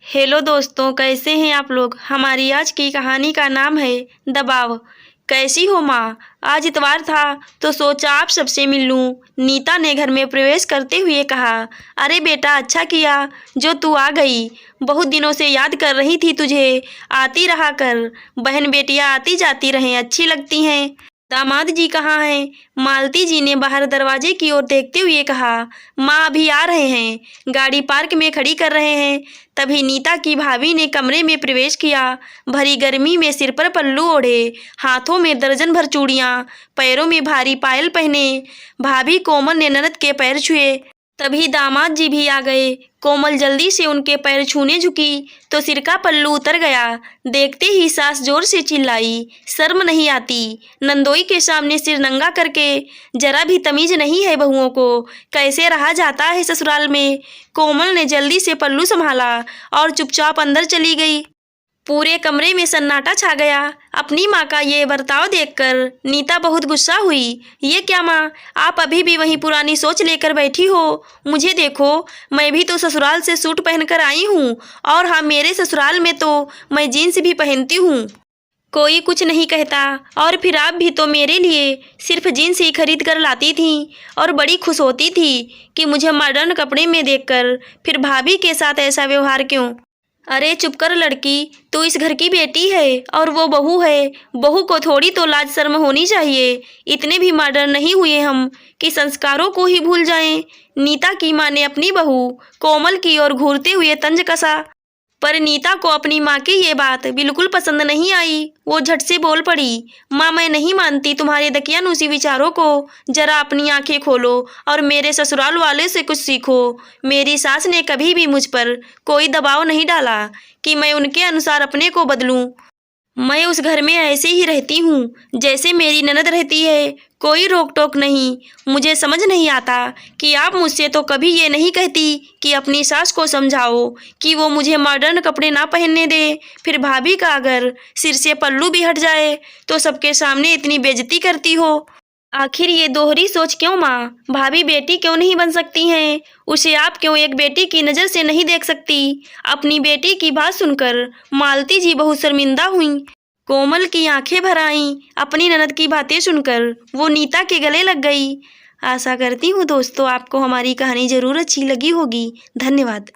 Hello दोस्तों, कैसे हैं आप लोग। हमारी आज की कहानी का नाम है दबाव। कैसी हो माँ। आज इतवार था तो सोचा आप सबसे मिल लूँ। नीता ने घर में प्रवेश करते हुए कहा। अरे बेटा, अच्छा किया जो तू आ गई। बहुत दिनों से याद कर रही थी तुझे। आती रहा कर, बहन बेटियाँ आती जाती रहें, अच्छी लगती हैं। दामाद जी कहाँ हैं। मालती जी ने बाहर दरवाजे की ओर देखते हुए कहा। माँ अभी आ रहे हैं, गाड़ी पार्क में खड़ी कर रहे हैं। तभी नीता की भाभी ने कमरे में प्रवेश किया। भरी गर्मी में सिर पर पल्लू ओढ़े, हाथों में दर्जन भर चूड़ियाँ, पैरों में भारी पायल पहने भाभी कोमल ने ननद के पैर छुए। तभी दामाद जी भी आ गए। कोमल जल्दी से उनके पैर छूने झुकी तो सिर का पल्लू उतर गया। देखते ही सास जोर से चिल्लाई, शर्म नहीं आती नंदोई के सामने सिर नंगा करके। जरा भी तमीज नहीं है बहुओं को, कैसे रहा जाता है ससुराल में। कोमल ने जल्दी से पल्लू संभाला और चुपचाप अंदर चली गई। पूरे कमरे में सन्नाटा छा गया। अपनी माँ का ये बर्ताव देखकर नीता बहुत गुस्सा हुई। ये क्या माँ, आप अभी भी वही पुरानी सोच लेकर बैठी हो। मुझे देखो, मैं भी तो ससुराल से सूट पहनकर आई हूँ, और हाँ, मेरे ससुराल में तो मैं जीन्स भी पहनती हूँ, कोई कुछ नहीं कहता। और फिर आप भी तो मेरे लिए सिर्फ जीन्स ही खरीद कर लाती थी और बड़ी खुश होती थी कि मुझे मॉडर्न कपड़े में देखकर। फिर भाभी के साथ ऐसा व्यवहार क्यों। अरे चुप कर लड़की, तू इस घर की बेटी है और वो बहू है। बहू को थोड़ी तो लाज शर्म होनी चाहिए। इतने भी मॉडर्न नहीं हुए हम कि संस्कारों को ही भूल जाएं। नीता की माँ ने अपनी बहू कोमल की ओर घूरते हुए तंज कसा। पर नीता को अपनी माँ की ये बात बिल्कुल पसंद नहीं आई। वो झट से बोल पड़ी, माँ मैं नहीं मानती तुम्हारे दकियानूसी विचारों को। जरा अपनी आंखें खोलो और मेरे ससुराल वाले से कुछ सीखो। मेरी सास ने कभी भी मुझ पर कोई दबाव नहीं डाला कि मैं उनके अनुसार अपने को बदलूं। मैं उस घर में ऐसे ही रहती हूँ जैसे मेरी ननद रहती है, कोई रोक टोक नहीं। मुझे समझ नहीं आता कि आप मुझसे तो कभी ये नहीं कहती कि अपनी सास को समझाओ कि वो मुझे मॉडर्न कपड़े ना पहनने दे। फिर भाभी का अगर सिर से पल्लू भी हट जाए तो सबके सामने इतनी बेइज्जती करती हो। आखिर ये दोहरी सोच क्यों माँ। भाभी बेटी क्यों नहीं बन सकती हैं। उसे आप क्यों एक बेटी की नज़र से नहीं देख सकती। अपनी बेटी की बात सुनकर मालती जी बहुत शर्मिंदा हुईं। कोमल की आंखें भर आईं। अपनी ननद की बातें सुनकर वो नीता के गले लग गई। आशा करती हूँ दोस्तों आपको हमारी कहानी ज़रूर अच्छी लगी होगी। धन्यवाद।